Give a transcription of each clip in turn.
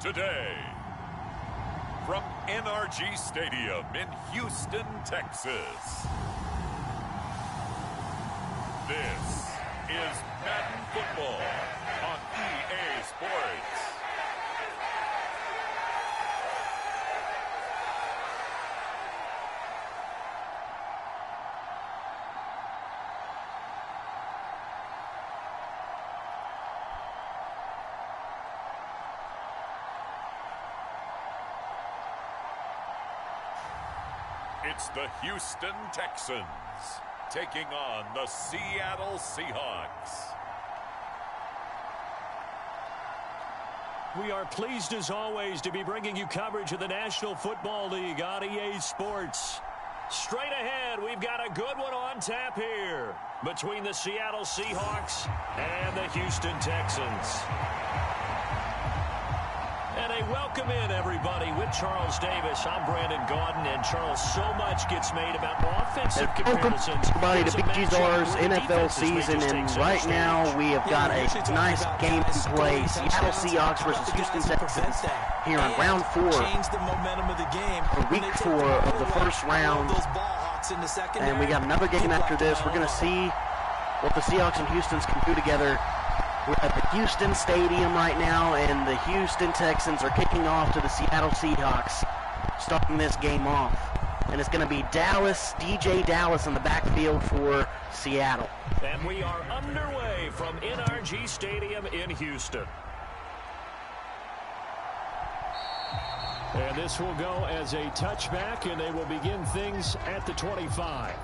today. From NRG Stadium in Houston, Texas. This is Madden Football on EA Sports. It's the Houston Texans taking on the Seattle Seahawks. We are pleased as always to be bringing you coverage of the National Football League on EA Sports. Straight ahead, we've got a good one on tap here between the Seattle Seahawks and the Houston Texans. And a welcome in, everybody, with Charles Davis. I'm Brandon Gaudin, and Charles, so much gets made about offensive comparisons. Welcome, everybody, to BGR's NFL season, and right now we have got a nice game to play. Seattle Seahawks versus Houston Texans here in round 4, or week 4 of the first round. And we got another game after this. We're going to see what the Seahawks and Houstons can do together. We're at the Houston Stadium right now, and the Houston Texans are kicking off to the Seattle Seahawks, starting this game off. And it's going to be DJ Dallas in the backfield for Seattle. And we are underway from NRG Stadium in Houston. And this will go as a touchback, and they will begin things at the 25.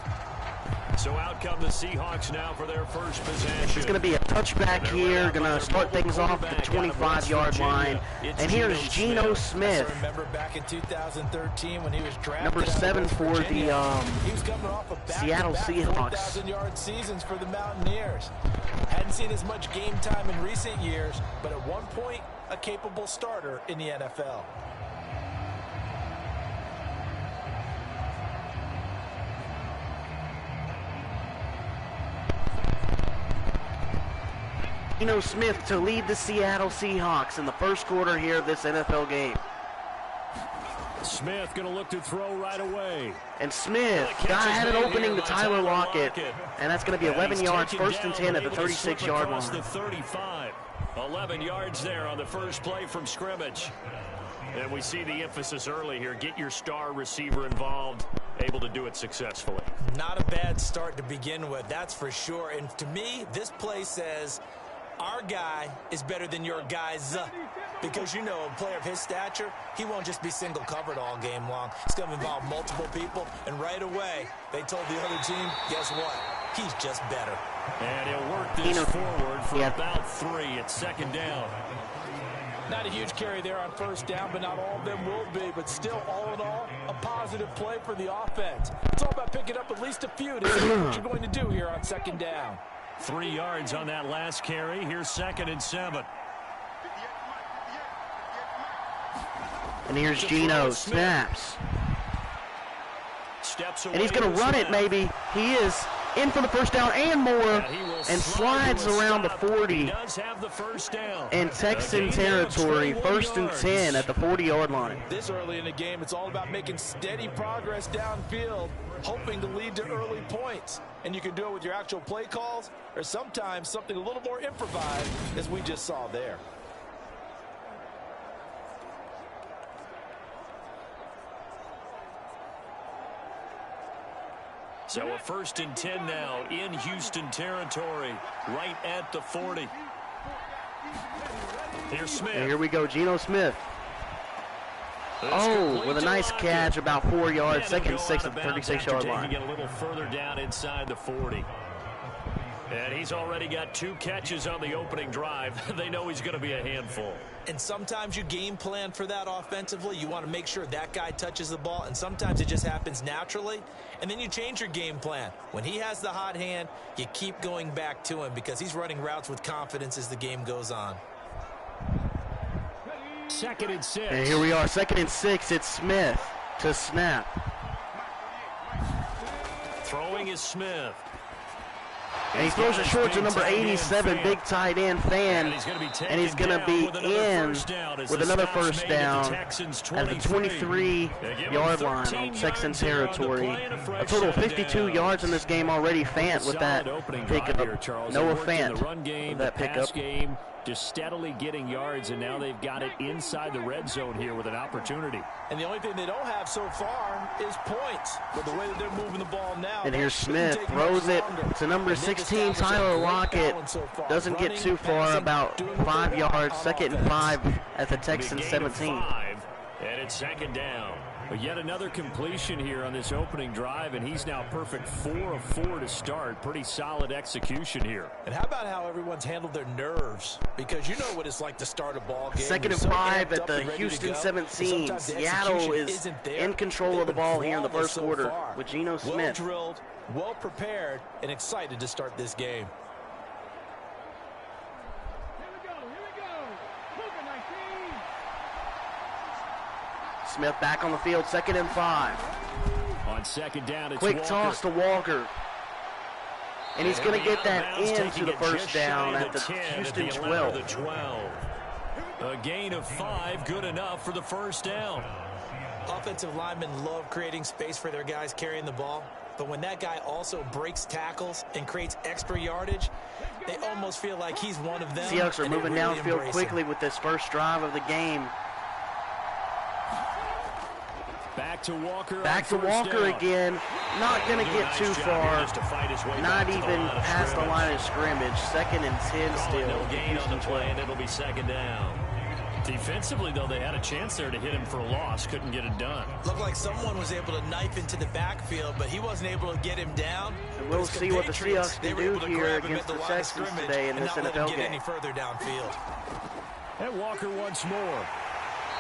So out come the Seahawks now for their first possession. It's going to be a touchback here. Going to start things off at the 25-yard line. And here's Geno Smith, remember back in 2013 when he was drafted, number 7 for the he was coming off of Seattle Seahawks. 4,000-yard seasons for the Mountaineers. Hadn't seen as much game time in recent years, but at one point, a capable starter in the NFL. Geno Smith to lead the Seattle Seahawks in the first quarter here of this NFL game. Smith going to look to throw right away. And Smith had an opening to Tyler Lockett, and that's going to be 11 yards, first and 10 at the 36-yard line. The 35. 11 yards there on the first play from scrimmage. And we see the emphasis early here. Get your star receiver involved, able to do it successfully. Not a bad start to begin with, that's for sure. And to me, this play says, our guy is better than your guys, because you know a player of his stature, he won't just be single covered all game long. It's going to involve multiple people, and right away they told the other team, guess what? He's just better. And he'll work this forward for about 3. It's second down. Not a huge carry there on first down, but not all of them will be. But still, all in all, a positive play for the offense. It's all about picking up at least a few to see what you're going to do here on second down. 3 yards on that last carry. Here's 2nd and 7. And here's Geno, snaps. And he's going to run it, maybe. He is in for the first down and more, and slides around the 40 in Texan territory, first and 10 at the 40-yard line. This early in the game, it's all about making steady progress downfield, hoping to lead to early points. And you can do it with your actual play calls, or sometimes something a little more improvised, as we just saw there. So a 1st and 10 now in Houston territory, right at the 40. Here's Smith. And here we go, Geno Smith. Oh, with a nice catch, about 4 yards, 2nd and 6 at the 36-yard line. Get a little further down inside the 40. And he's already got 2 catches on the opening drive. They know he's going to be a handful. And sometimes you game plan for that offensively. You want to make sure that guy touches the ball, and sometimes it just happens naturally. And then you change your game plan. When he has the hot hand, you keep going back to him because he's running routes with confidence as the game goes on. 2nd and 6. And here we are, 2nd and 6. It's Smith to snap. Throwing is Smith. And he throws it short to number 87, big tight end Fan. And he's going to be in with another first down at the 23-yard line on Texan territory. A total of 52 yards in this game already. Fant with that pickup. Noah Fant with that pickup. Just steadily getting yards, and now they've got it inside the red zone here with an opportunity. And the only thing they don't have so far is points. But the way that they're moving the ball now, and here's Smith, throws it to number 16, Tyler Lockett. Doesn't get too far, about 5 yards, 2nd and 5 at the Texans 17. And it's 2nd down. But yet another completion here on this opening drive, and he's now perfect 4 of 4 to start. Pretty solid execution here. And how about how everyone's handled their nerves? Because you know what it's like to start a ball game. 2nd and 5 at the Houston 17. Seattle is in control of the ball here in the first quarter with Geno Smith. Well drilled, well prepared, and excited to start this game. Smith back on the field, 2nd and 5. On 2nd down, it's quick Walker. Toss to Walker. And he's going to get that into the first down at the Houston 12. A gain of 5, good enough for the first down. Offensive linemen love creating space for their guys carrying the ball. But when that guy also breaks tackles and creates extra yardage, they almost feel like he's one of them. Seahawks are moving downfield quickly with this first drive of the game. Back to Walker. Back to Walker again. Not going to get too far. Not even past the line of scrimmage. 2nd and 10 still. No gain on the play, and it'll be 2nd down. Defensively, though, they had a chance there to hit him for a loss. Couldn't get it done. Looked like someone was able to knife into the backfield, but he wasn't able to get him down. And we'll see what the Seahawks can do here against the Texans today in this NFL game. Any further downfield. And Walker once more.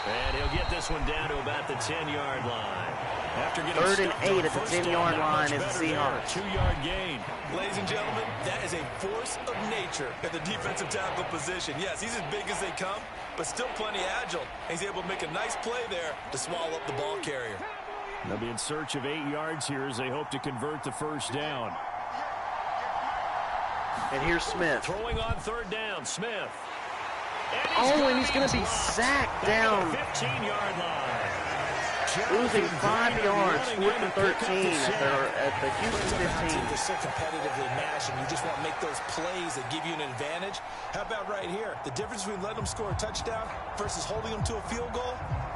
And he'll get this one down to about the 10-yard line. After getting 3rd and 8 at the 10-yard line is the Seahawks. 2-yard gain. Ladies and gentlemen, that is a force of nature at the defensive tackle position. Yes, he's as big as they come, but still plenty agile. He's able to make a nice play there to swallow up the ball carrier. They'll be in search of 8 yards here as they hope to convert the first down. And here's Smith. Throwing on 3rd down, Smith. And he's going to be sacked down. 15-yard line. Losing 5 yards, 4th and 13 at the Houston 15. They're so competitively matched, and you just want to make those plays that give you an advantage. How about right here? The difference between letting them score a touchdown versus holding them to a field goal,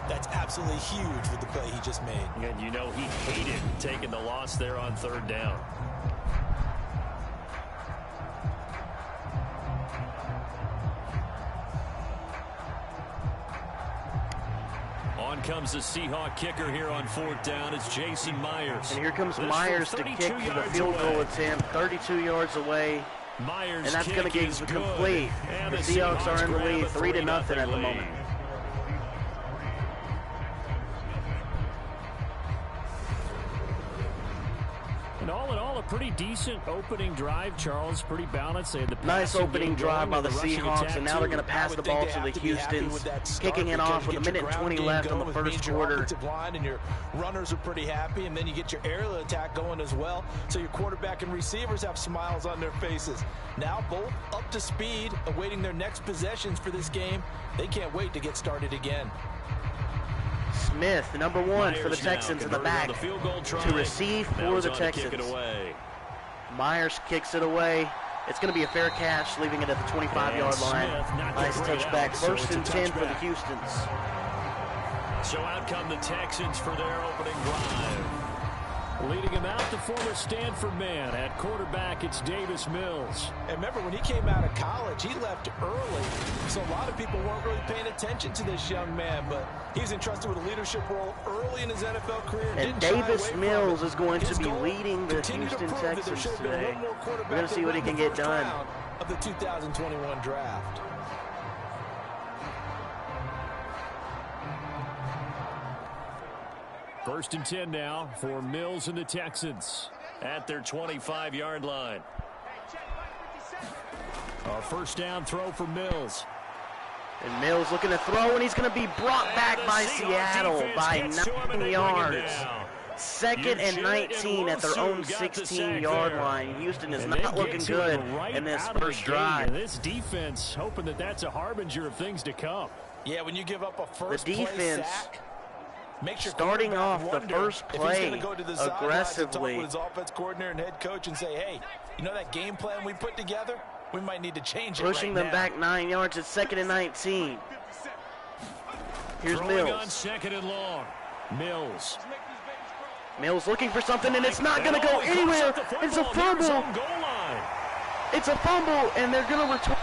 that's absolutely huge with the play he just made. And you know he hated taking the loss there on 3rd down. On comes the Seahawk kicker here on 4th down. It's Jason Myers. And here comes Myers to kick for the field goal attempt, 32 yards away. Myers, and that's going to get complete. The Seahawks are in the lead, 3-0 at the moment. And all in all, a pretty decent opening drive, Charles. Pretty balanced. They had the nice opening drive by the Seahawks, and now they're going to pass the ball to the Houstons, kicking it off with 1:20 left in the first quarter. And your runners are pretty happy, and then you get your aerial attack going as well, so your quarterback and receivers have smiles on their faces. Now both up to speed, awaiting their next possessions for this game. They can't wait to get started again. Smith, the number 1 for the Texans in the back to receive for the Texans. Myers kicks it away. It's going to be a fair catch, leaving it at the 25-yard line. Nice touchback. 1st and 10 for the Houstons. So out come the Texans for their opening drive. Leading him out, the former Stanford man. At quarterback, it's Davis Mills. And remember, when he came out of college, he left early. So a lot of people weren't really paying attention to this young man, but he's entrusted with a leadership role early in his NFL career. And Davis Mills is going to be leading the Houston Texans today. We're going to see what he can get done. Of the 2021 draft. First and 10 now for Mills and the Texans at their 25-yard line. A first down throw for Mills. And Mills looking to throw, and he's going to be brought back by Seattle by 9 yards. Second and 19 at their own 16-yard line. Houston is not looking good in this first drive. This defense hoping that that's a harbinger of things to come. Yeah, when you give up a first the defense sack, makes your starting off the first play aggressively. With his offense coordinator and head coach and say, hey, you know that game plan we put together? We might need to change it Pushing them back 9 yards. It's second and 19. Here's Mills. On second and long. Mills looking for something, and it's not going to go anywhere. It's a fumble. It's a fumble, and they're going to return.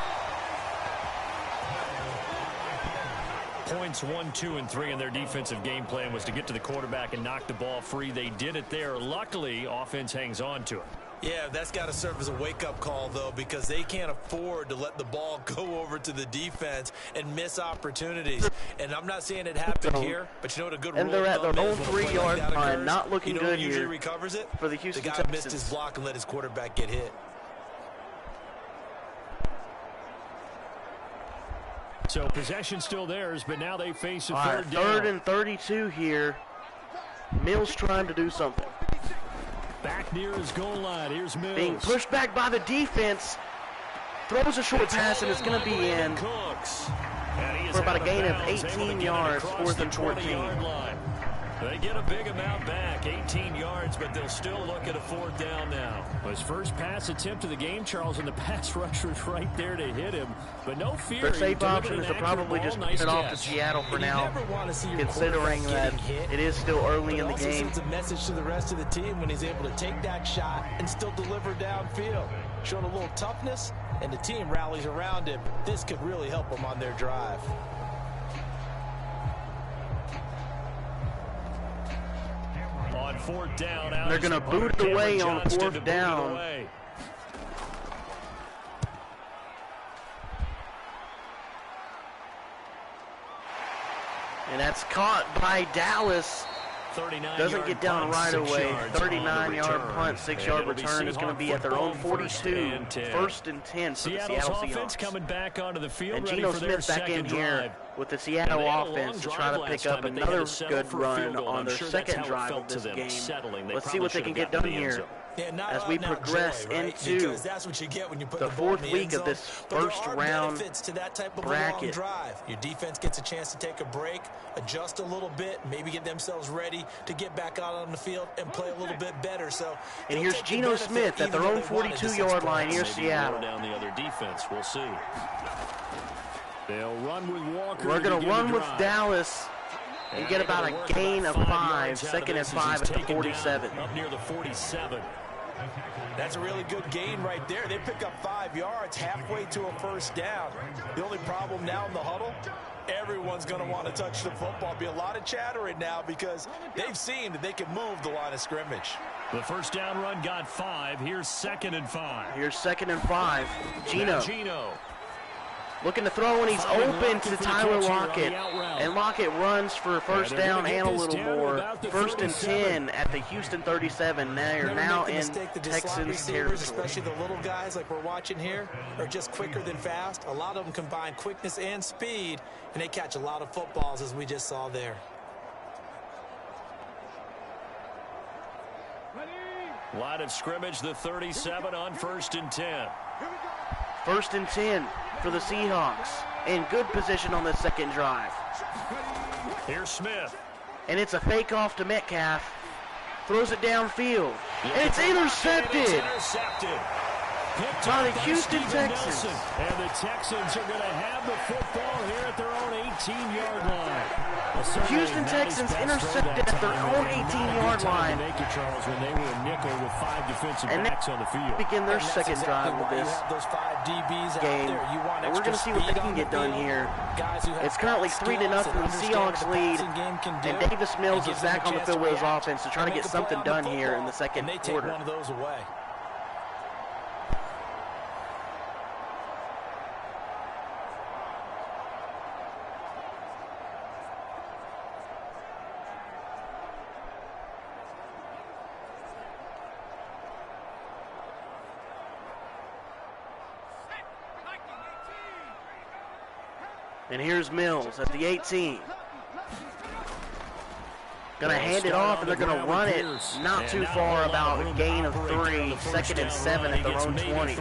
Points 1, 2, and 3 in their defensive game plan was to get to the quarterback and knock the ball free. They did it there. Luckily, offense hangs on to it. Yeah, that's got to serve as a wake-up call, though, because they can't afford to let the ball go over to the defense and miss opportunities. And I'm not saying it happened here, but you know what a good and they're at their own 3-yard line, not looking good here recovers it? For the Houston Texans. The guy missed his block and let his quarterback get hit. So possession still theirs, but now they face a third down. Third and 32 here. Mills trying to do something. Back near his goal line. Here's Mills. Being pushed back by the defense. Throws a short pass, and it's going to be in for about a gain of 18 yards, 4th and 14. They get a big amount back, 18 yards, but they'll still look at a 4th down now. His first pass attempt of the game, Charles, and the pass rush was right there to hit him. But no fear. Their safe option is to probably just put it off to Seattle for now, considering that it is still early in the game. It's a message to the rest of the team when he's able to take that shot and still deliver downfield. Showing a little toughness, and the team rallies around him. This could really help them on their drive. On 4th down, they're going to boot it away on 4th down. And that's caught by Dallas. Doesn't get down right away. 39-yard punt, 6-yard return is going to be at their own 42. 1st and 10 for the Seattle Seahawks. Coming back onto the field, and Geno Smith back in here with the Seattle offense to try to pick up another good run on their second drive of this game. Let's see what they can get done here as we progress into the 4th week of this first round bracket. Your defense gets a chance to take a break, adjust a little bit, maybe get themselves ready to get back out on the field and play a little bit better. So, and here's Geno Smith at their own 42-yard line. Here's Seattle. Down the other defense, we'll see. They'll run with Walker. We're going to run with Dallas and get about a gain of 5. 2nd and 5 at the 47. Up near the 47. That's a really good gain right there. They pick up 5 yards halfway to a 1st down. The only problem now in the huddle, everyone's going to want to touch the football. Be a lot of chattering now because they've seen that they can move the line of scrimmage. The 1st down run got 5. Here's 2nd and 5. Here's 2nd and 5. Geno. Looking to throw, and he's open to Tyler Lockett. And Lockett runs for 1st down and a little more. 1st and 10 at the Houston 37. They're now in Texans territory. Especially the little guys like we're watching here are just quicker than fast. A lot of them combine quickness and speed, and they catch a lot of footballs as we just saw there. Line of scrimmage, the 37 on 1st and 10. 1st and 10 for the Seahawks. In good position on the second drive. Here's Smith. And it's a fake off to Metcalf. Throws it downfield. And it's intercepted. By the Houston Texans. And the Texans are going to have the football here at their own 18-yard line. Houston Texans intercepted at their own 18-yard line. When they were a nickel with 5 defensive backs on the field. Begin their second drive of this game. And we're going to see what they can get done here. It's currently 3-0. The Seahawks lead. And Davis Mills is back on the field with his offense to try to get something done here in the second quarter. One of those away. And here's Mills at the 18. Going to hand it off, and they're going to run it not too far, about a gain of 3, 2nd and 7 at their own 20.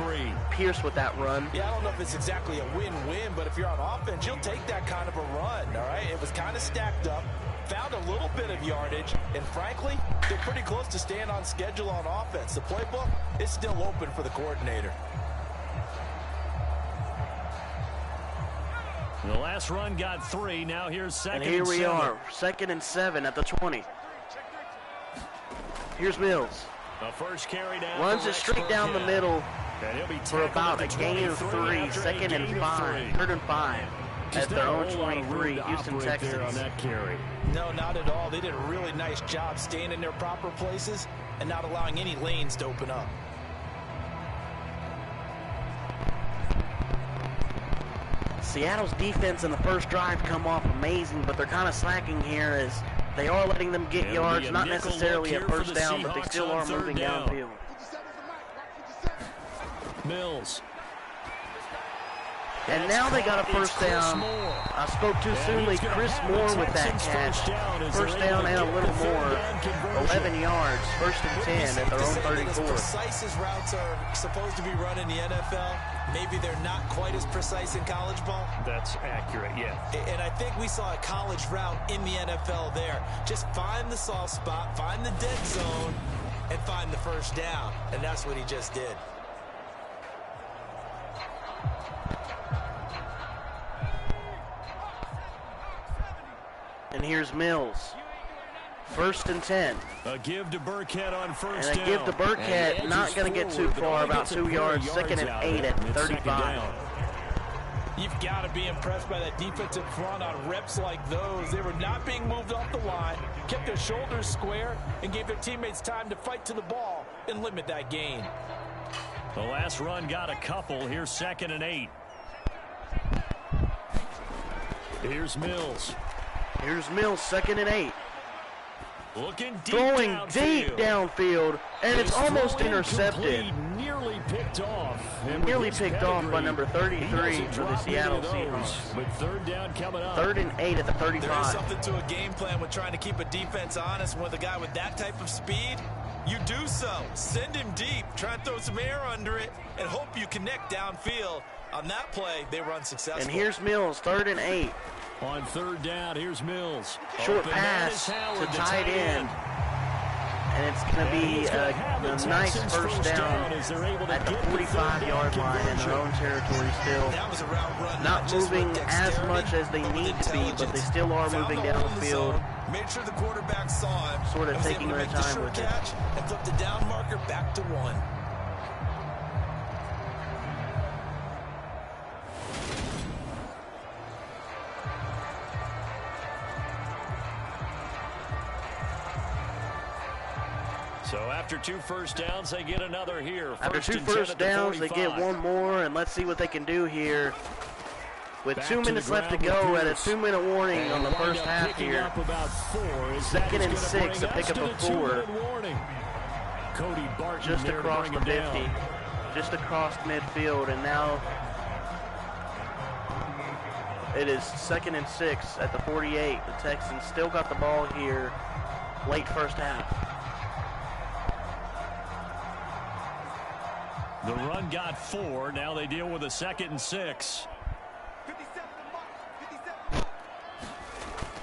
Pierce with that run. Yeah, I don't know if it's exactly a win-win, but if you're on offense, you'll take that kind of a run, all right? It was kind of stacked up, found a little bit of yardage, and frankly, they're pretty close to staying on schedule on offense. The playbook is still open for the coordinator. The last run got 3. Now here's 2nd and 7. And here we are, 2nd and 7 at the 20. Here's Mills. The first carry down. Runs it straight down the middle for about a gain of 3, 2nd and 5, 3rd and 5 at their own 23, Houston Texans. On that carry. No, not at all. They did a really nice job staying in their proper places and not allowing any lanes to open up. Seattle's defense in the first drive come off amazing, but they're kind of slacking here as they are letting them get yards, not necessarily at first down, but they still are moving downfield. Mills. And now they got a first down. I spoke too soonly. Chris Moore with that catch. First down and a little more. 11 yards. 1st and 10 at their own 34. As precise as routes are supposed to be run in the NFL, maybe they're not quite as precise in college ball. That's accurate, yeah. And I think we saw a college route in the NFL there. Just find the soft spot, find the dead zone, and find the first down. And that's what he just did. And here's Mills. 1st and 10. A give to Burkhead on first and down. A give to Burkhead, not going to get too far, about 2 yards. 2nd and 8 at 35. You've got to be impressed by that defensive front on reps like those. They were not being moved off the line, kept their shoulders square, and gave their teammates time to fight to the ball and limit that gain. The last run got a couple. Here's 2nd and 8. Here's Mills. Here's Mills, 2nd and 8. Looking deep throwing downfield. Deep downfield, and it's almost intercepted. Nearly picked off. Nearly picked off by number 33 for the Seattle Seahawks. But 3rd down coming up. 3rd and 8 at the 35. There is something to a game plan with trying to keep a defense honest. With a guy with that type of speed, you do so. Send him deep, try and throw some air under it, and hope you connect downfield. On that play, they were unsuccessful. And here's Mills, 3rd and 8. On 3rd down, here's Mills. Short pass to tight end. And it's going to be a nice first down at the 45-yard line in their own territory still. Not moving as much as they need to be, but they still are moving downfield. Made sure the quarterback saw him. Sort of taking their time with it. And flipped the down marker back to 1. So after 2 first downs, they get another here. After 2 first downs, they get one more, and let's see what they can do here. With 2 minutes left to go at a 2-minute warning on the first half here. 2nd and 6 to pick up a 4. Just across the 50. Just across midfield, and now it is 2nd and 6 at the 48. The Texans still got the ball here late first half. The run got 4. Now they deal with a 2nd and 6.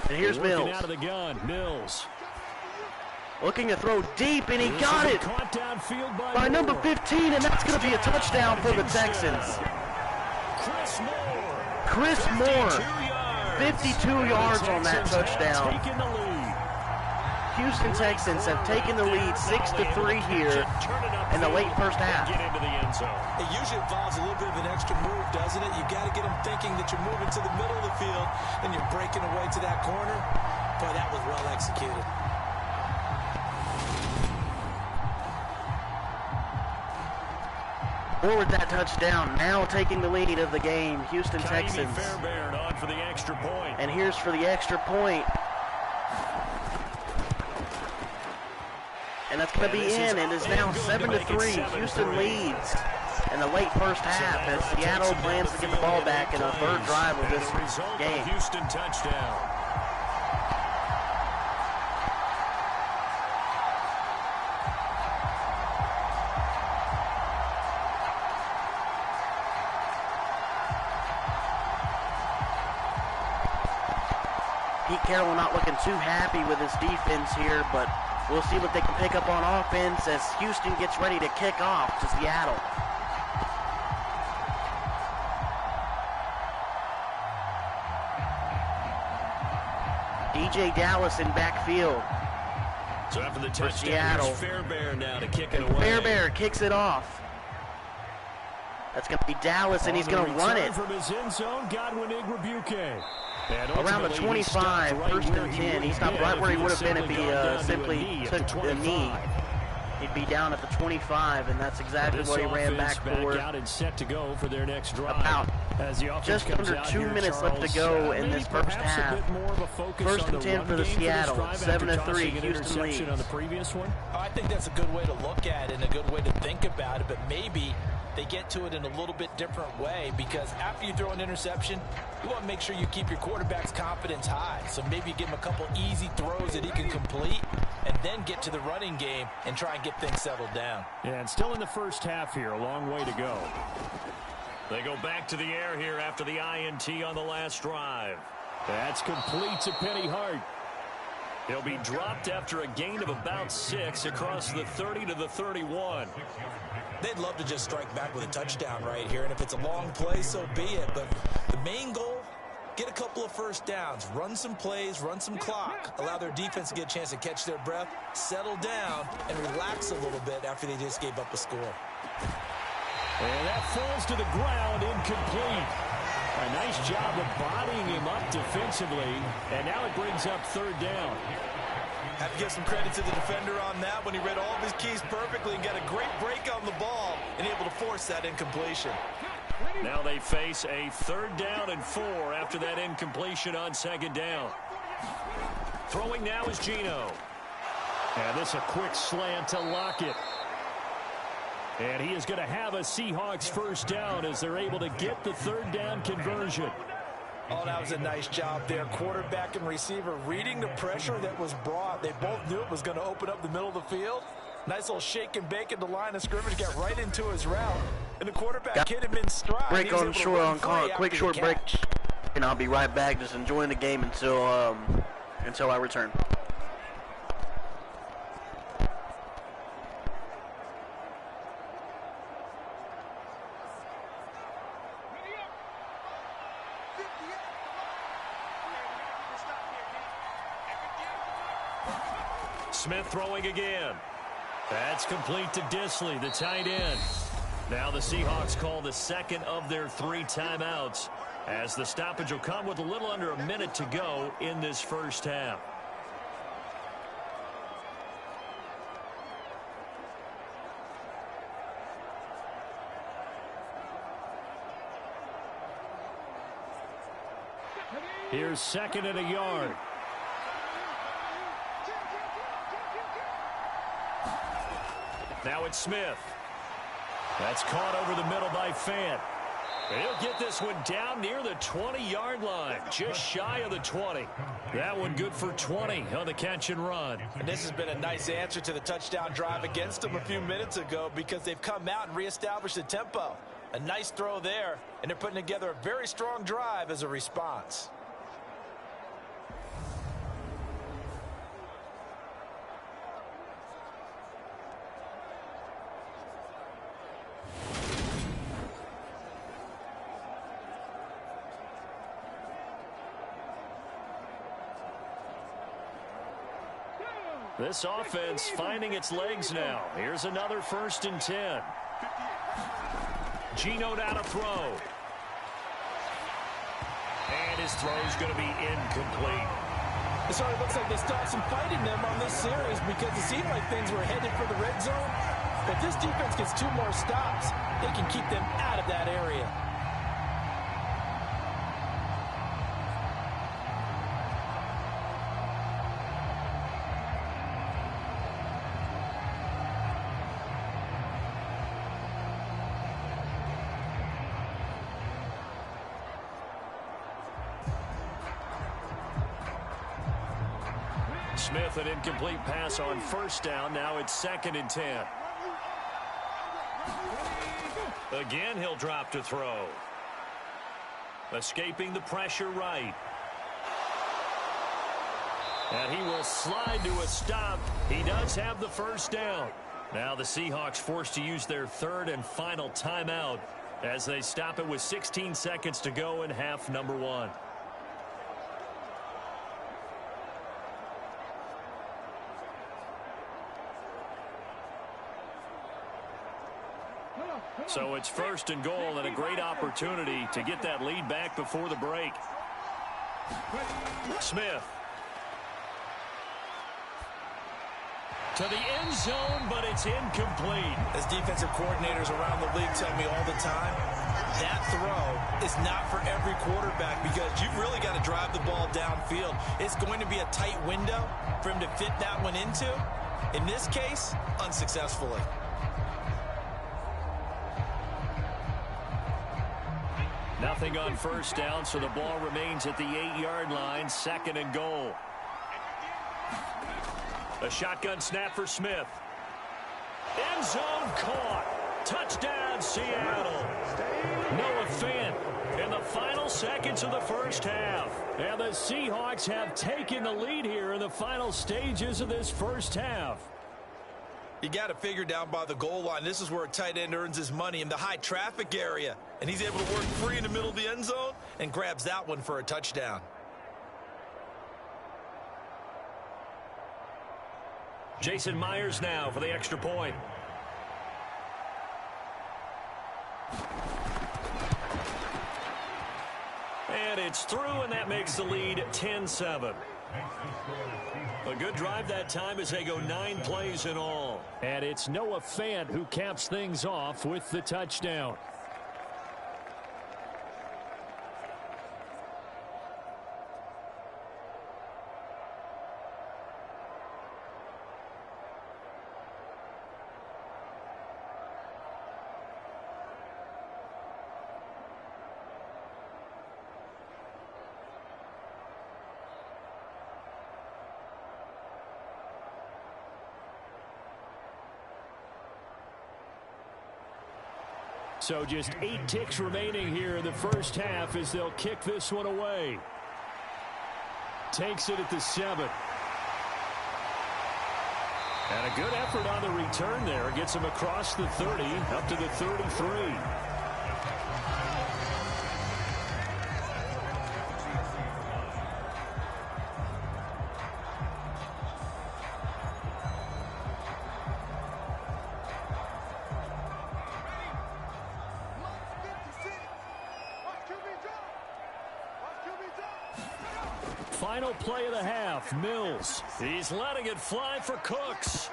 And here's Mills. Out of the gun. Mills. Looking to throw deep, and he got it by number 15, and that's going to be a touchdown for the Texans. Chris Moore, 52 yards on that touchdown. Houston Texans have taken the lead 6-3 here in the late first half. It usually involves a little bit of an extra move, doesn't it? You've got to get them thinking that you're moving to the middle of the field and you're breaking away to that corner. Boy, that was well executed. Forward that touchdown, now taking the lead of the game, Houston Texans. On for the extra point. And here's for the extra point. And that's going to be in. It is now 7-3. Houston leads in the late first half as Seattle plans to get the ball back in the 3rd drive of this game. Houston touchdown. Pete Carroll not looking too happy with his defense here, but we'll see what they can pick up on offense as Houston gets ready to kick off to Seattle. DJ Dallas in backfield. So after the touchdown, Seattle. Fairbairn now to kick it away. Fairbairn kicks it off. That's going to be Dallas, and he's going to run it. From his end zone, Godwin Igwebuike. Around the 25, first and 10. He stopped right where he would have been if he simply took the knee. He'd be down at the 25, and that's exactly what he ran back for. Out and set to go for their next drive. About just under 2 minutes left to go in this first half. First and 10 for the Seattle. 7-3, Houston leads. On the previous one. I think that's a good way to look at it and a good way to think about it, but maybe they get to it in a little bit different way, because after you throw an interception, you want to make sure you keep your quarterback's confidence high. So maybe you give him a couple easy throws that he can complete and then get to the running game and try and get things settled down. Yeah, and still in the first half here, a long way to go. They go back to the air here after the INT on the last drive. That's complete to Penny Hart. He'll be dropped after a gain of about 6 across the 30 to the 31. They'd love to just strike back with a touchdown right here, and if it's a long play, so be it. But the main goal, get a couple of first downs, run some plays, run some clock, allow their defense to get a chance to catch their breath, settle down, and relax a little bit after they just gave up a score. And that falls to the ground, incomplete. A nice job of bodying him up defensively, and now it brings up third down. Have to give some credit to the defender on that when he read all of his keys perfectly and got a great break on the ball and able to force that incompletion. Now they face a 3rd down and 4 after that incompletion on 2nd down. Throwing now is Geno. And this a quick slant to Lockett. And he is going to have a Seahawks first down as they're able to get the 3rd down conversion. Oh, that was a nice job there. Quarterback and receiver reading the pressure that was brought. They both knew it was going to open up the middle of the field. Nice little shake and bake at the line of scrimmage. Got right into his route. And the quarterback hit him in stride. Break on short on call. Quick short break. And I'll be right back, just enjoying the game until I return. Smith throwing again. That's complete to Disley, the tight end. Now the Seahawks call the 2nd of their 3 timeouts, as the stoppage will come with a little under a minute to go in this first half. Here's 2nd and a yard. Now it's Smith. That's caught over the middle by Fant. And he'll get this one down near the 20-yard line, just shy of the 20. That one good for 20 on the catch and run. And this has been a nice answer to the touchdown drive against them a few minutes ago, because they've come out and reestablished the tempo. A nice throw there, and they're putting together a very strong drive as a response. This offense finding its legs now. Here's another 1st and 10. Geno down to throw. And his throw's going to be incomplete. It sort of looks like they still have some fight in them on this series, because it seemed like things were headed for the red zone. If this defense gets 2 more stops, they can keep them out of that area. Smith, an incomplete pass on 1st down. Now it's 2nd and 10. Again, he'll drop to throw. Escaping the pressure right. And he will slide to a stop. He does have the first down. Now the Seahawks forced to use their third and final timeout as they stop it with 16 seconds to go in half number 1. So it's first and goal and a great opportunity to get that lead back before the break. Smith. To the end zone, but it's incomplete. As defensive coordinators around the league tell me all the time, that throw is not for every quarterback because you've really got to drive the ball downfield. It's going to be a tight window for him to fit that one into. In this case, unsuccessfully. Nothing on first down, so the ball remains at the 8-yard line, second and goal. A shotgun snap for Smith. End zone caught. Touchdown, Seattle. Noah Fant in the final seconds of the first half. And the Seahawks have taken the lead here in the final stages of this first half. You got to figure down by the goal line. This is where a tight end earns his money in the high traffic area. And he's able to work free in the middle of the end zone and grabs that one for a touchdown. Jason Myers now for the extra point. And it's through, and that makes the lead 10-7. A good drive that time as they go 9 plays in all. And it's Noah Fant who caps things off with the touchdown. So just 8 ticks remaining here in the first half as they'll kick this one away. Takes it at the 7. And a good effort on the return there. Gets him across the 30, up to the 33. Final play of the half, Mills. He's letting it fly for Cooks.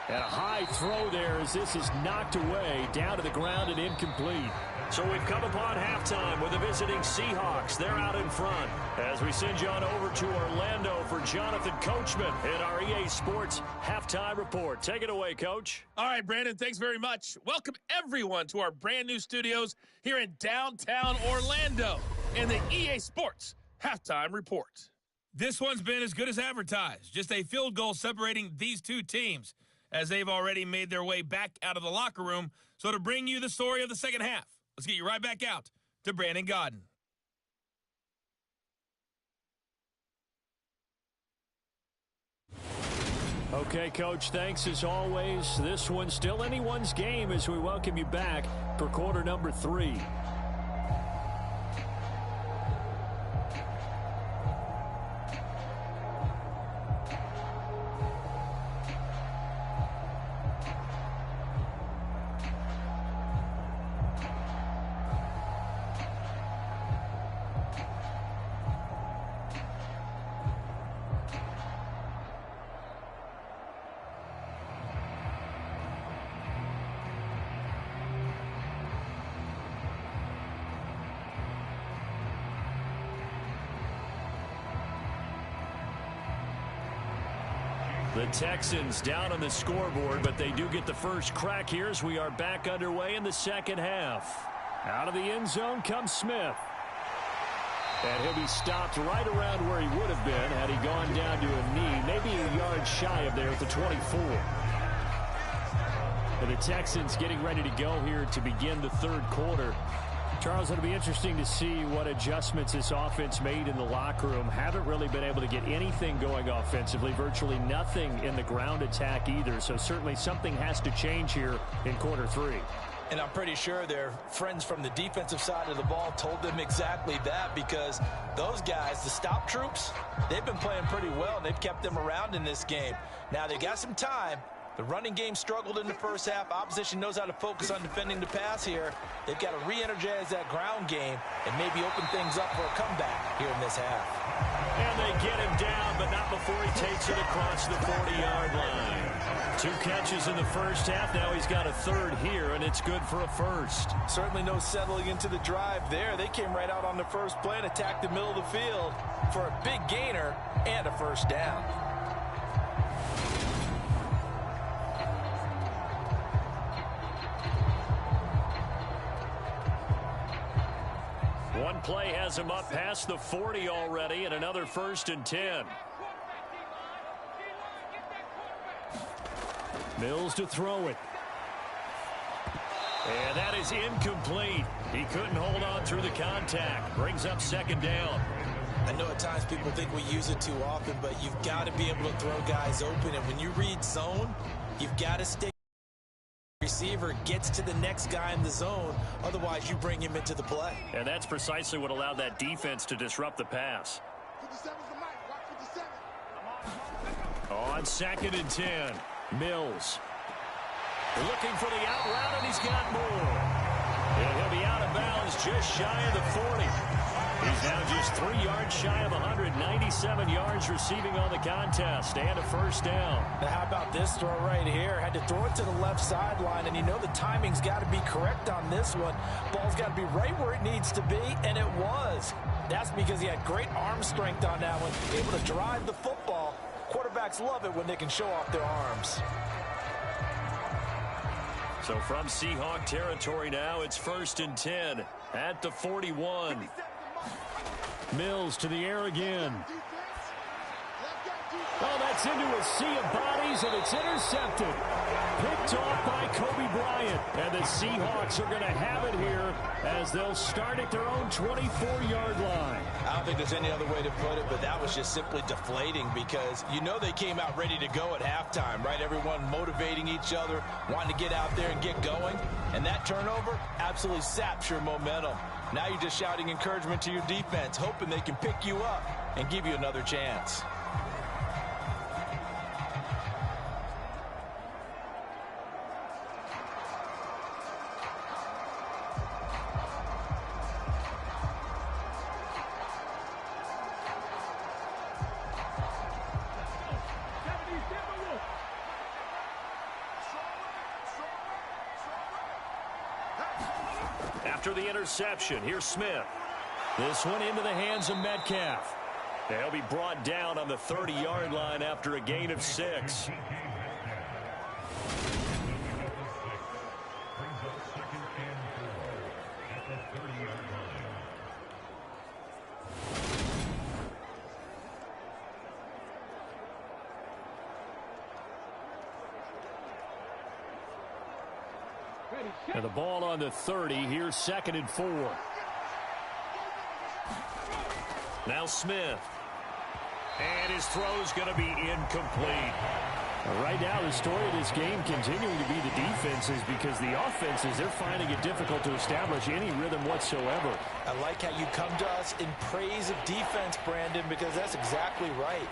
And a high throw there as this is knocked away, down to the ground and incomplete. So we've come upon halftime with the visiting Seahawks. They're out in front as we send you on over to Orlando for Jonathan Coachman in our EA Sports Halftime Report. Take it away, Coach. All right, Brandon, thanks very much. Welcome, everyone, to our brand new studios here in downtown Orlando in the EA Sports Halftime Report. This one's been as good as advertised. Just a field goal separating these two teams as they've already made their way back out of the locker room. So to bring you the story of the second half, let's get you right back out to Brandon Godden. Okay, Coach, thanks as always. This one's still anyone's game as we welcome you back for quarter number 3. The Texans down on the scoreboard, but they do get the first crack here as we are back underway in the second half. Out of the end zone comes Smith. And he'll be stopped right around where he would have been had he gone down to a knee, maybe a yard shy of there at the 24. And the Texans getting ready to go here to begin the third quarter. Charles, it'll be interesting to see what adjustments this offense made in the locker room. Haven't really been able to get anything going offensively, virtually nothing in the ground attack either. So certainly something has to change here in quarter 3. And I'm pretty sure their friends from the defensive side of the ball told them exactly that, because those guys, the stop troops, they've been playing pretty well, and they've kept them around in this game. Now, they've got some time. The running game struggled in the first half. Opposition knows how to focus on defending the pass here. They've got to re-energize that ground game and maybe open things up for a comeback here in this half. And they get him down, but not before he takes it across the 40-yard line. 2 catches in the first half. Now he's got a third here, and it's good for a first. Certainly no settling into the drive there. They came right out on the first play and attacked the middle of the field for a big gainer and a first down. One play has him up past the 40 already, and another 1st and 10. Mills to throw it. And that is incomplete. He couldn't hold on through the contact. Brings up 2nd down. I know at times people think we use it too often, but you've got to be able to throw guys open. And when you read zone, you've got to stay. Receiver gets to the next guy in the zone. Otherwise, you bring him into the play. And that's precisely what allowed that defense to disrupt the pass. On 2nd and 10, Mills. Looking for the out route, and he's got more. And he'll be out of bounds just shy of the 40. He's now just 3 yards shy of 197 yards receiving on the contest, and a first down. Now how about this throw right here? Had to throw it to the left sideline, and you know the timing's got to be correct on this one. Ball's got to be right where it needs to be, and it was. That's because he had great arm strength on that one, able to drive the football. Quarterbacks love it when they can show off their arms. So from Seahawk territory now, it's 1st and 10 at the 41. Mills to the air again. Oh, that's into a sea of bodies, and it's intercepted. Picked off by Kobe Bryant. And the Seahawks are going to have it here as they'll start at their own 24-yard line. I don't think there's any other way to put it, but that was just simply deflating, because you know they came out ready to go at halftime, right? Everyone motivating each other, wanting to get out there and get going. And that turnover absolutely saps your momentum. Now you're just shouting encouragement to your defense, hoping they can pick you up and give you another chance. After the interception, here's Smith. This one into the hands of Metcalf. They'll be brought down on the 30-yard line after a gain of 6. And the ball on the 30. Here's 2nd and 4. Now Smith. And his throw's going to be incomplete. Right now, the story of this game continuing to be the defenses, because the offenses, they're finding it difficult to establish any rhythm whatsoever. I like how you come to us in praise of defense, Brandon, because that's exactly right.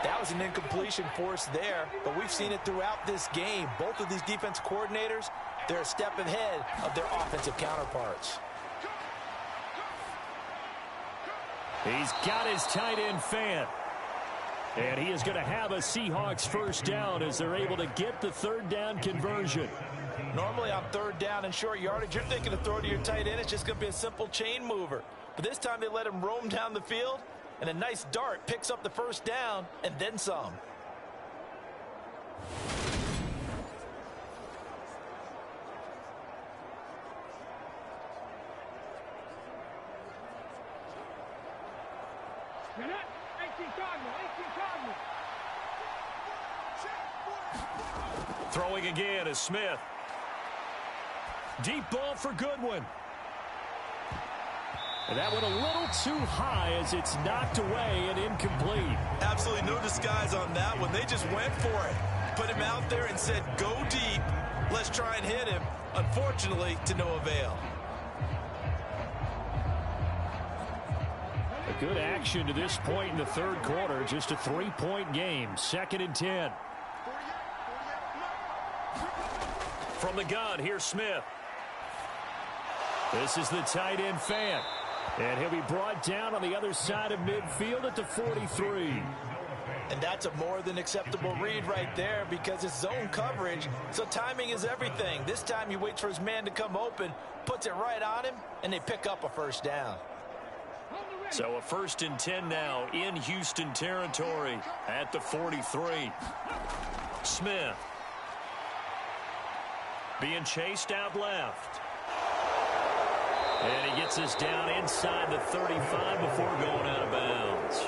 That was an incompletion force there, but we've seen it throughout this game. Both of these defense coordinators, they're a step ahead of their offensive counterparts. He's got his tight end Fant. And he is going to have a Seahawks first down as they're able to get the 3rd down conversion. Normally on 3rd down and short yardage, you're thinking of throw to your tight end. It's just going to be a simple chain mover. But this time they let him roam down the field, and a nice dart picks up the first down and then some. Throwing again is Smith. Deep ball for Goodwin. And that went a little too high as it's knocked away and incomplete. Absolutely no disguise on that one. They just went for it. Put him out there and said, go deep. Let's try and hit him. Unfortunately, to no avail. A good action to this point in the third quarter. Just a 3-point game. 2nd and 10. From the gun, here's Smith. This is the tight end Fant. And he'll be brought down on the other side of midfield at the 43. And that's a more than acceptable read right there because it's zone coverage, so timing is everything. This time he waits for his man to come open, puts it right on him, and they pick up a first down. So a 1st and 10 now in Houston territory at the 43. Smith being chased out left. And he gets us down inside the 35 before going out of bounds.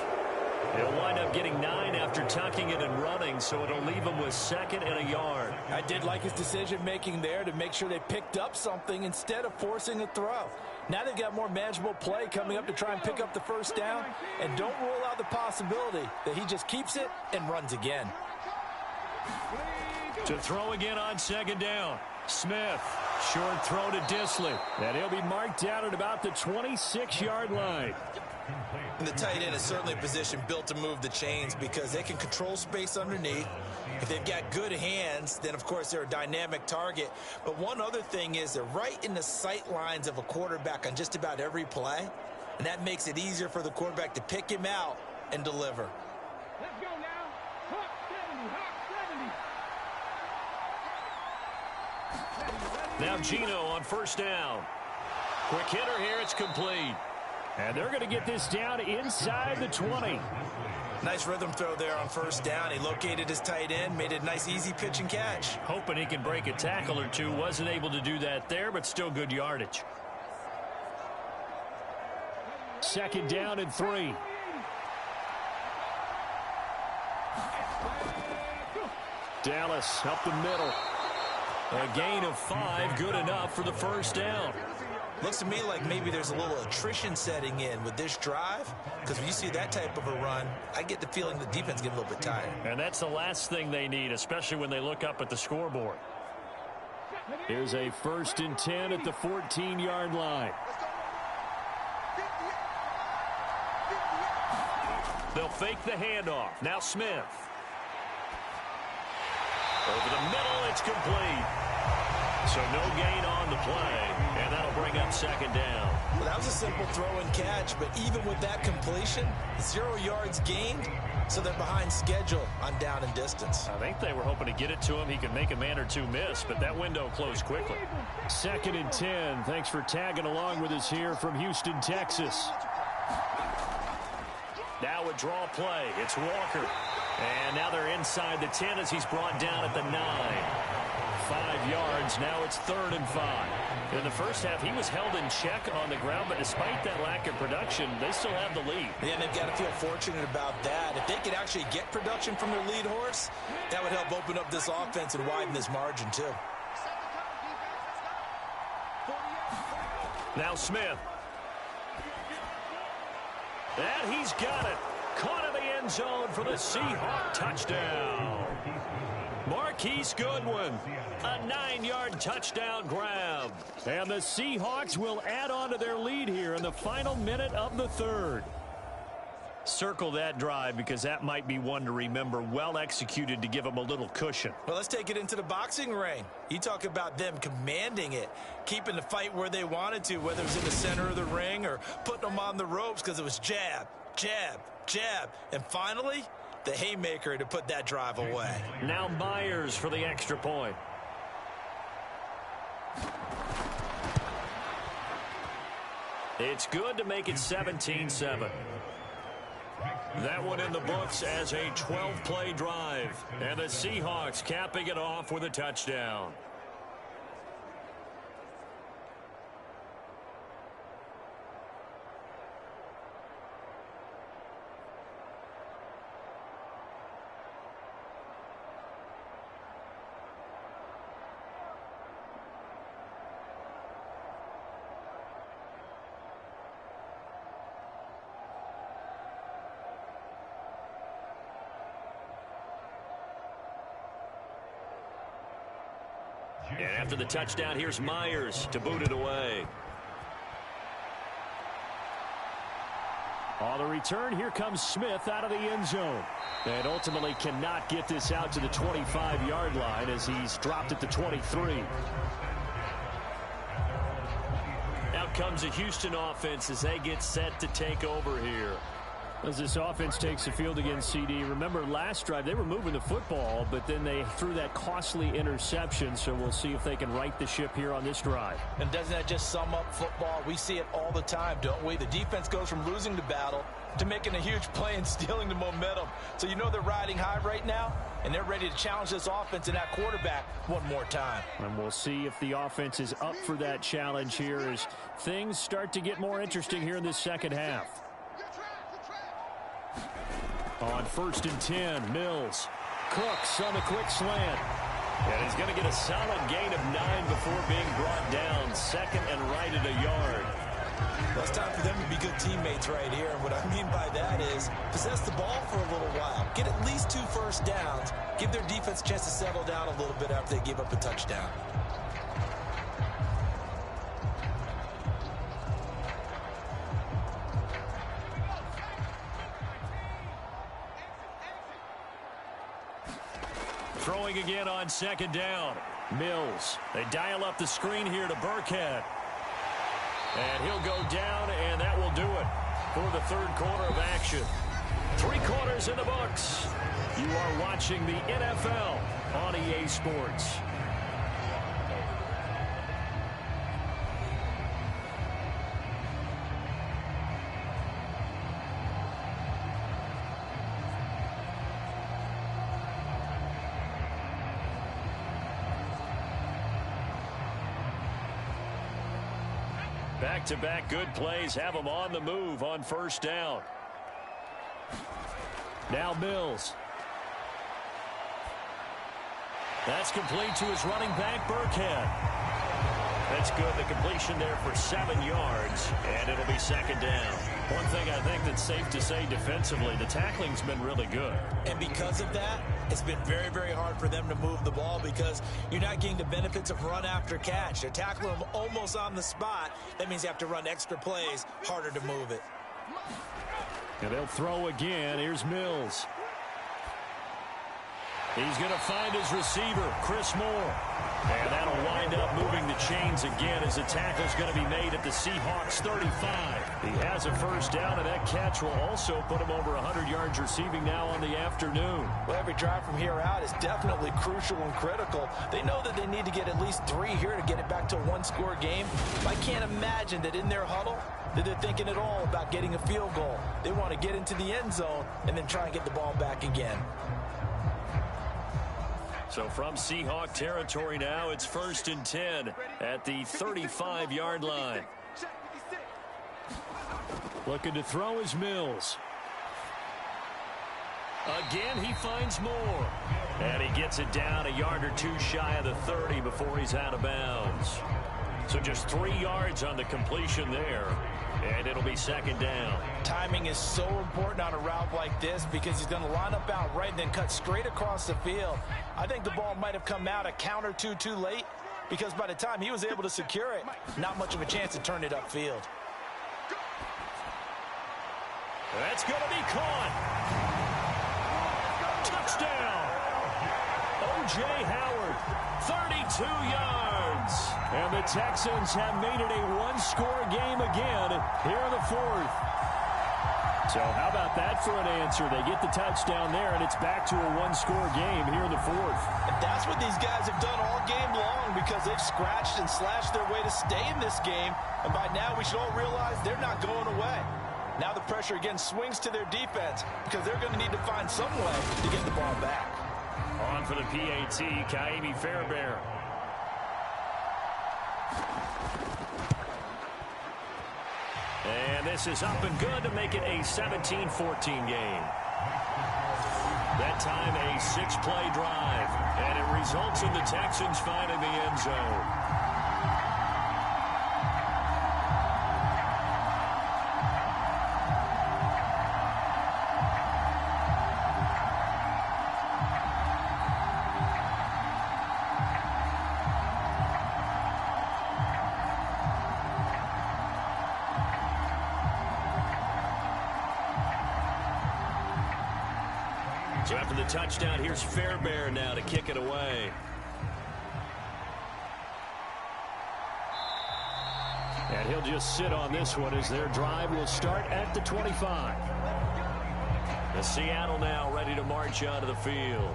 He'll wind up getting 9 after tucking it and running, so it'll leave him with 2nd and a yard. I did like his decision-making there to make sure they picked up something instead of forcing a throw. Now they've got more manageable play coming up to try and pick up the first down, and don't rule out the possibility that he just keeps it and runs again. To throw again on 2nd down. Smith, short throw to Disley, and he'll be marked down at about the 26-yard line. And the tight end is certainly a position built to move the chains because they can control space underneath. If they've got good hands, then, of course, they're a dynamic target. But one other thing is they're right in the sight lines of a quarterback on just about every play, and that makes it easier for the quarterback to pick him out and deliver. Let's go now. Hawk 70, Hawk 70. Now Gino on 1st down. Quick hitter here, it's complete. And they're going to get this down inside the 20. Nice rhythm throw there on 1st down. He located his tight end, made it a nice, easy pitch and catch. Hoping he can break a tackle or two. Wasn't able to do that there, but still good yardage. 2nd down and 3. Dallas up the middle. A gain of 5, good enough for the 1st down. Looks to me like maybe there's a little attrition setting in with this drive, because when you see that type of a run, I get the feeling the defense getting a little bit tired. And that's the last thing they need, especially when they look up at the scoreboard. Here's a 1st and 10 at the 14-yard line. They'll fake the handoff. Now Smith. Over the middle, it's complete. So no gain on the play, and that'll bring up 2nd down. Well, that was a simple throw and catch, but even with that completion, 0 yards gained, so they're behind schedule on down and distance. I think they were hoping to get it to him. He could make a man or two miss, but that window closed quickly. 2nd and 10. Thanks for tagging along with us here from Houston, Texas. Now a draw play. It's Walker. And now they're inside the 10 as he's brought down at the 9. 5 yards. Now it's 3rd and 5. In the first half, he was held in check on the ground, but despite that lack of production, they still have the lead. Yeah, they've got to feel fortunate about that. If they could actually get production from their lead horse, that would help open up this offense and widen this margin, too. Now Smith. And he's got it. Caught in the end zone for the Seahawks touchdown. Marquise Goodwin, a 9-yard touchdown grab. And the Seahawks will add on to their lead here in the final minute of the 3rd. Circle that drive because that might be one to remember. Well executed to give them a little cushion. Well, let's take it into the boxing ring. You talk about them commanding it, keeping the fight where they wanted to, whether it was in the center of the ring or putting them on the ropes because it was jab, jab, jab. And finally, the haymaker to put that drive away. Now Myers for the extra point. It's good to make it 17-7. That one in the books as a 12-play drive. And the Seahawks capping it off with a touchdown. And after the touchdown, here's Myers to boot it away. On the return, here comes Smith out of the end zone. And ultimately cannot get this out to the 25-yard line as he's dropped at the 23. Out comes the Houston offense as they get set to take over here. As this offense takes the field against CD, remember last drive they were moving the football, but then they threw that costly interception, so we'll see if they can right the ship here on this drive. And doesn't that just sum up football? We see it all the time, don't we? The defense goes from losing the battle to making a huge play and stealing the momentum. So you know they're riding high right now, and they're ready to challenge this offense and that quarterback one more time. And we'll see if the offense is up for that challenge here as things start to get more interesting here in this second half. On 1st and 10, Mills. Cooks on the quick slant. And he's going to get a solid gain of 9 before being brought down. Second and right at a yard. Well, it's time for them to be good teammates right here. And what I mean by that is possess the ball for a little while. Get at least 2 first downs. Give their defense a chance to settle down a little bit after they give up a touchdown. Throwing again on 2nd down. Mills. They dial up the screen here to Burkhead. And he'll go down, and that will do it for the 3rd quarter of action. 3 quarters in the books. You are watching the NFL on EA Sports. Back-to-back good plays have them on the move on 1st down. Now Mills. That's complete to his running back, Burkhead. That's good. The completion there for 7 yards, and it'll be 2nd down. One thing I think that's safe to say defensively, the tackling's been really good. And because of that, it's been very, very hard for them to move the ball because you're not getting the benefits of run after catch. They're tackling them almost on the spot. That means you have to run extra plays, harder to move it. And they'll throw again. Here's Mills. He's going to find his receiver, Chris Moore. And that'll wind up moving the chains again as the tackle's going to be made at the Seahawks 35. He has a 1st down, and that catch will also put him over 100 yards receiving now on the afternoon. Well, every drive from here out is definitely crucial and critical. They know that they need to get at least 3 here to get it back to a 1-score game. I can't imagine that in their huddle that they're thinking at all about getting a field goal. They want to get into the end zone and then try and get the ball back again. So from Seahawk territory now, it's 1st and 10 at the 35-yard line. Looking to throw is Mills. Again, he finds Moore. And he gets it down a yard or 2 shy of the 30 before he's out of bounds. So just 3 yards on the completion there. And it'll be 2nd down. Timing is so important on a route like this because he's going to line up out right and then cut straight across the field. I think the ball might have come out a count or two too late because by the time he was able to secure it, not much of a chance to turn it upfield. That's going to be caught. Touchdown. O.J. Howard, 32 yards. And the Texans have made it a 1-score game again here in the 4th. So how about that for an answer? They get the touchdown there, and it's back to a 1-score game here in the 4th. And that's what these guys have done all game long because they've scratched and slashed their way to stay in this game. And by now, we should all realize they're not going away. Now the pressure again swings to their defense because they're going to need to find some way to get the ball back. On for the PAT, Kaimi Fairbairn. And this is up and good to make it a 17-14 game. That time a 6-play drive, and it results in the Texans finding the end zone. So after the touchdown, here's Fairbairn now to kick it away. And he'll just sit on this one as their drive will start at the 25. The Seattle now ready to march onto the field.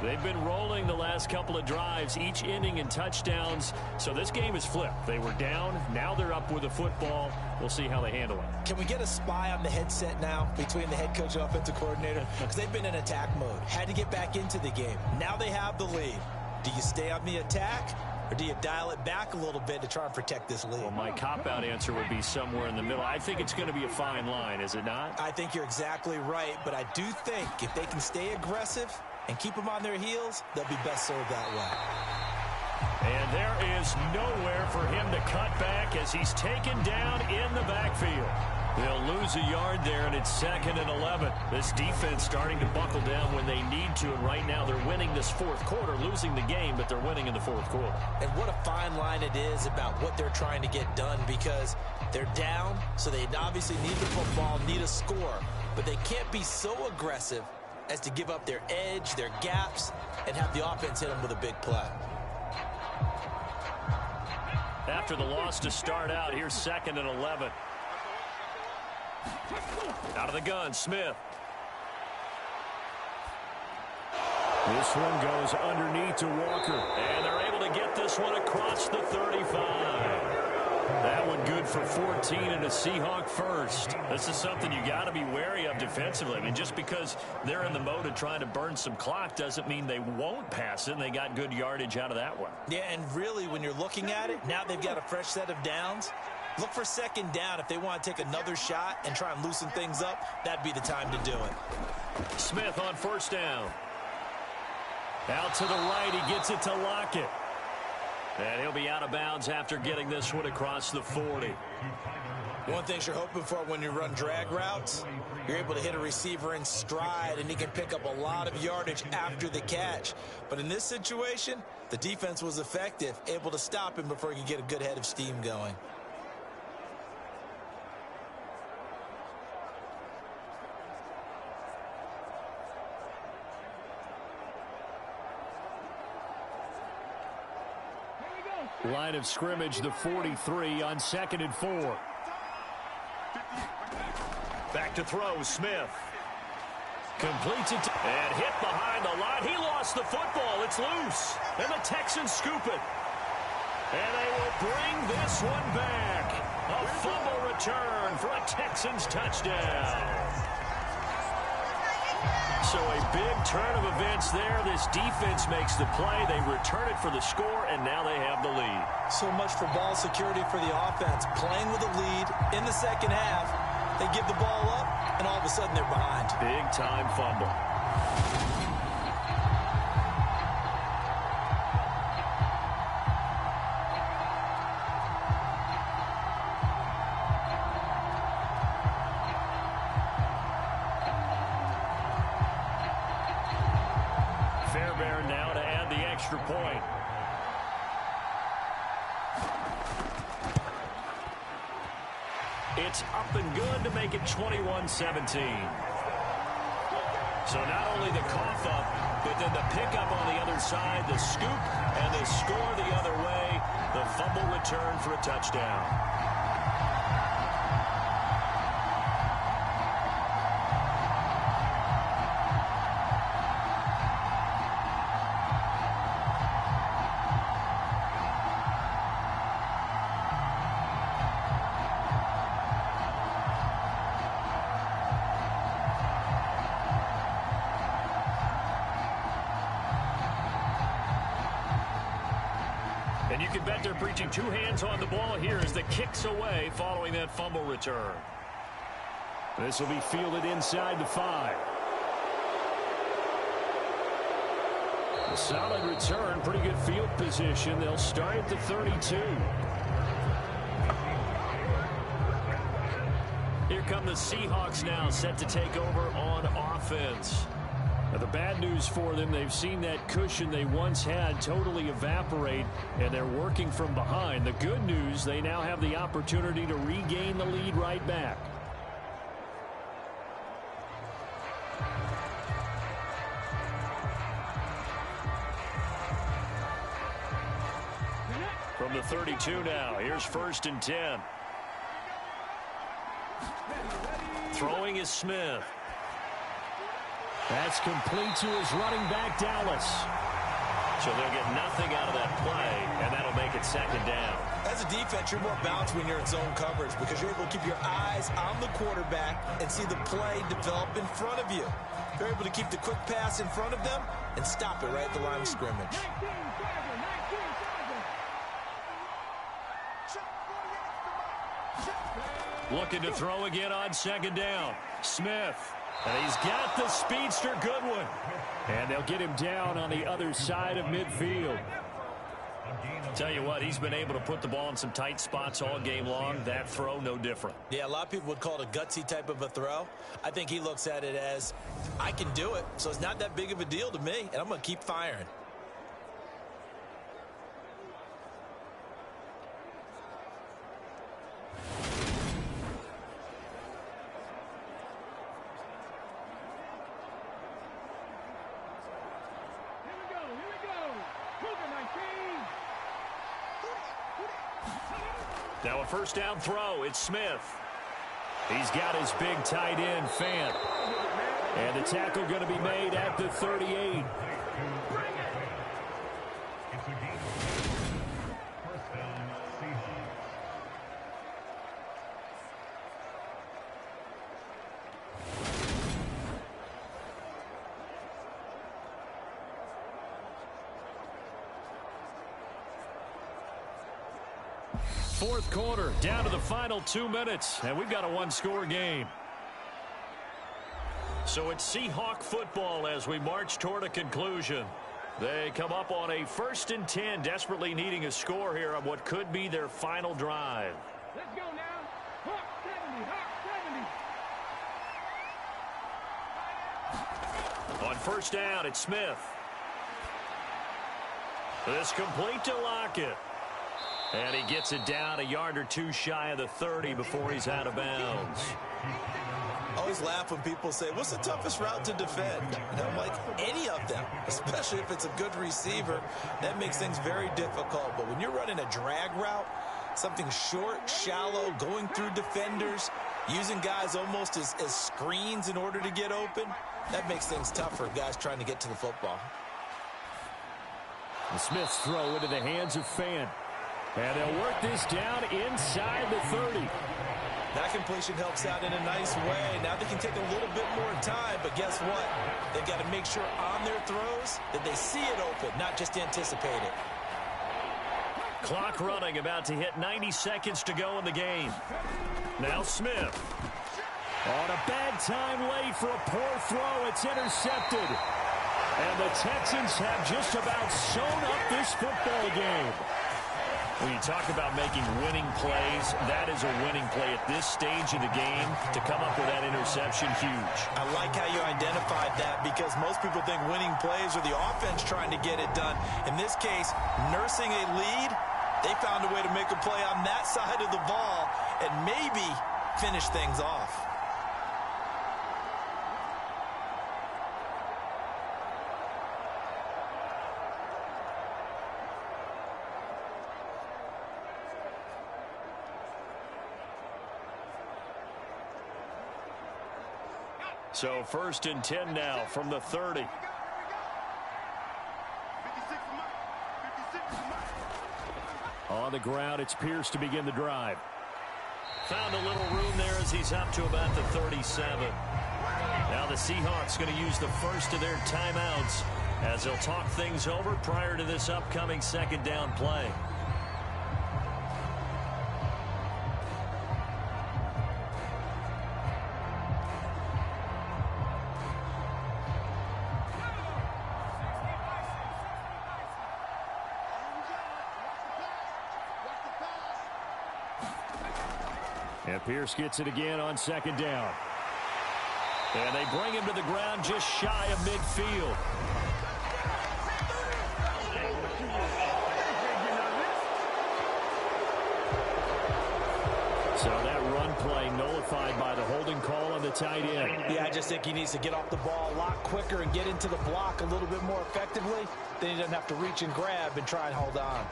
They've been rolling the last couple of drives, each inning in touchdowns. So this game is flipped. They were down. Now they're up with the football. We'll see how they handle it. Can we get a spy on the headset now between the head coach and offensive coordinator? Because they've been in attack mode. Had to get back into the game. Now they have the lead. Do you stay on the attack? Or do you dial it back a little bit to try and protect this lead? Well, my cop-out answer would be somewhere in the middle. I think it's going to be a fine line, is it not? I think you're exactly right, but I do think if they can stay aggressive and keep them on their heels, they'll be best served that way. And there is nowhere for him to cut back as he's taken down in the backfield. They'll lose a yard there, and it's 2nd and 11. This defense starting to buckle down when they need to, and right now they're winning this fourth quarter, losing the game, but they're winning in the fourth quarter. And what a fine line it is about what they're trying to get done, because they're down, so they obviously need the football, need a score, but they can't be so aggressive as to give up their edge, their gaps, and have the offense hit them with a big play. After the loss to start out, here's 2nd and 11. Out of the gun, Smith. This one goes underneath to Walker. And they're able to get this one across the 35. That one good for 14 and a Seahawk first. This is something you got to be wary of defensively. I mean, just because they're in the mode of trying to burn some clock doesn't mean they won't pass it, and they got good yardage out of that one. Yeah, and really, when you're looking at it, now they've got a fresh set of downs. Look for 2nd down. If they want to take another shot and try and loosen things up, that'd be the time to do it. Smith on 1st down. Out to the right, he gets it to Lockett. And he'll be out of bounds after getting this one across the 40. One thing you're hoping for when you run drag routes, you're able to hit a receiver in stride, and he can pick up a lot of yardage after the catch. But in this situation, the defense was effective, able to stop him before he could get a good head of steam going. Line of scrimmage, the 43 on 2nd and 4. Back to throw, Smith. Completes it and hit behind the line. He lost the football. It's loose. And the Texans scoop it. And they will bring this one back. A fumble return for a Texans touchdown. So a big turn of events there. This defense makes the play. They return it for the score, and now they have the lead. So much for ball security for the offense. Playing with a lead in the second half. They give the ball up, and all of a sudden they're behind. Big-time fumble. Fairbairn now to add the extra point. It's up and good to make it 21-17. So not only the cough up, but then the pickup on the other side, the scoop, and the score the other way. The fumble return for a touchdown. And you can bet they're preaching two hands on the ball here as the kick's away following that fumble return. This will be fielded inside the 5. A solid return, pretty good field position. They'll start at the 32. Here come the Seahawks now, set to take over on offense. Now, the bad news for them, they've seen that cushion they once had totally evaporate, and they're working from behind. The good news, they now have the opportunity to regain the lead right back. from the 32 now. Here's 1st and 10. Throwing is Smith. That's complete to his running back, Dallas. So they'll get nothing out of that play, and that'll make it 2nd down. As a defense, you're more balanced when you're in zone coverage because you're able to keep your eyes on the quarterback and see the play develop in front of you. You're able to keep the quick pass in front of them and stop it right at the line of scrimmage. Looking to throw again on 2nd down. Smith. And he's got the speedster Goodwin. And they'll get him down on the other side of midfield. Tell you what, he's been able to put the ball in some tight spots all game long. That throw, no different. Yeah, a lot of people would call it a gutsy type of a throw. I think he looks at it as, I can do it, so it's not that big of a deal to me, and I'm going to keep firing. Now a 1st down throw. It's Smith. He's got his big tight end, Fant. And the tackle going to be made at the 38. Fourth quarter, down to the final 2 minutes, and we've got a one-score game. So it's Seahawk football as we march toward a conclusion. They come up on a 1st and 10, desperately needing a score here on what could be their final drive. Let's go now. Hawk 70, Hawk 70. On 1st down, it's Smith. This complete to Lockett. And he gets it down a yard or two shy of the 30 before he's out of bounds. I always laugh when people say, what's the toughest route to defend? And I'm like, any of them, especially if it's a good receiver. That makes things very difficult. But when you're running a drag route, something short, shallow, going through defenders, using guys almost as screens in order to get open, that makes things tough for guys trying to get to the football. The Smith's throw into the hands of Fant. And they'll work this down inside the 30. That completion helps out in a nice way. Now they can take a little bit more time, but guess what? They've got to make sure on their throws that they see it open, not just anticipate it. Clock running, about to hit 90 seconds to go in the game. Now Smith. On a bad time late for a poor throw. It's intercepted. And the Texans have just about sewn up this football game. When you talk about making winning plays, that is a winning play at this stage of the game. To come up with that interception, huge. I like how you identified that because most people think winning plays are the offense trying to get it done. In this case, nursing a lead, they found a way to make a play on that side of the ball and maybe finish things off. So 1st and 10 now from the 30. On the ground, it's Pierce to begin the drive. Found a little room there as he's up to about the 37. Now the Seahawks going to use the first of their timeouts as they'll talk things over prior to this upcoming 2nd down play. And Pierce gets it again on 2nd down. And they bring him to the ground just shy of midfield. So that run play nullified by the holding call on the tight end. Yeah, I just think he needs to get off the ball a lot quicker and get into the block a little bit more effectively. Then he doesn't have to reach and grab and try and hold on.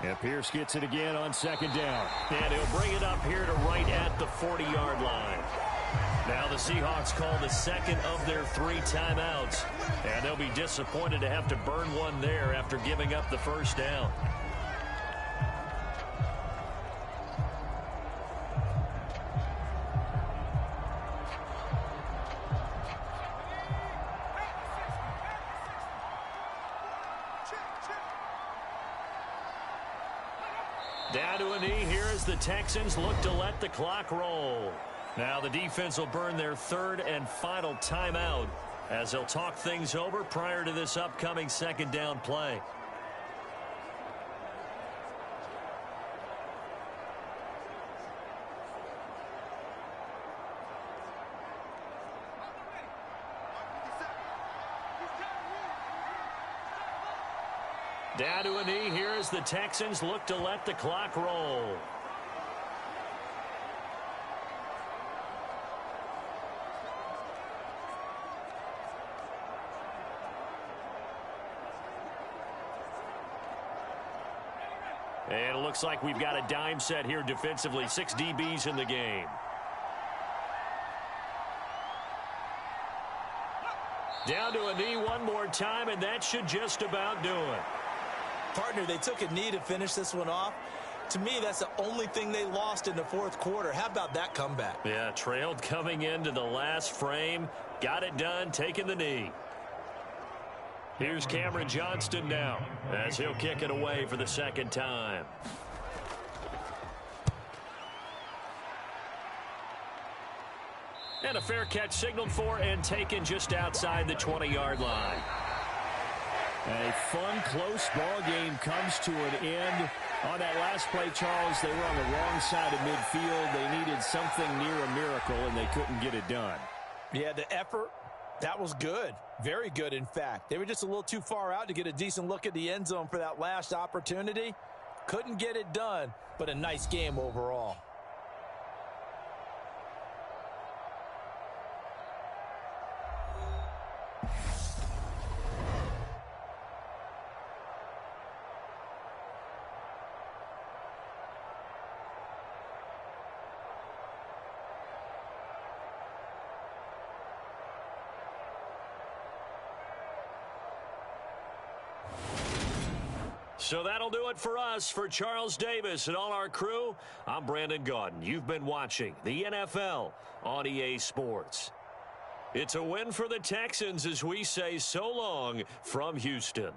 And Pierce gets it again on second down. And he'll bring it up here to right at the 40-yard line. Now the Seahawks call the second of their 3 timeouts. And they'll be disappointed to have to burn one there after giving up the first down. Down to a knee here as the Texans look to let the clock roll. Now the defense will burn their 3rd and final timeout as they'll talk things over prior to this upcoming second down play. Down to a knee here as the Texans look to let the clock roll. And it looks like we've got a dime set here defensively. 6 DBs in the game. Down to a knee one more time, and that should just about do it. Partner, they took a knee to finish this one off. To me, that's the only thing they lost in the 4th quarter. How about that comeback? Yeah, trailed coming into the last frame. Got it done, taking the knee. Here's Cameron Johnston now as he'll kick it away for the 2nd time. And a fair catch signaled for and taken just outside the 20-yard line. A fun, close ball game comes to an end. On that last play, Charles, they were on the wrong side of midfield. They needed something near a miracle, and they couldn't get it done. Yeah, the effort, that was good. Very good, in fact. They were just a little too far out to get a decent look at the end zone for that last opportunity. Couldn't get it done, but a nice game overall. So that'll do it for us. For Charles Davis and all our crew, I'm Brandon Gaudin. You've been watching the NFL on EA Sports. It's a win for the Texans as we say so long from Houston.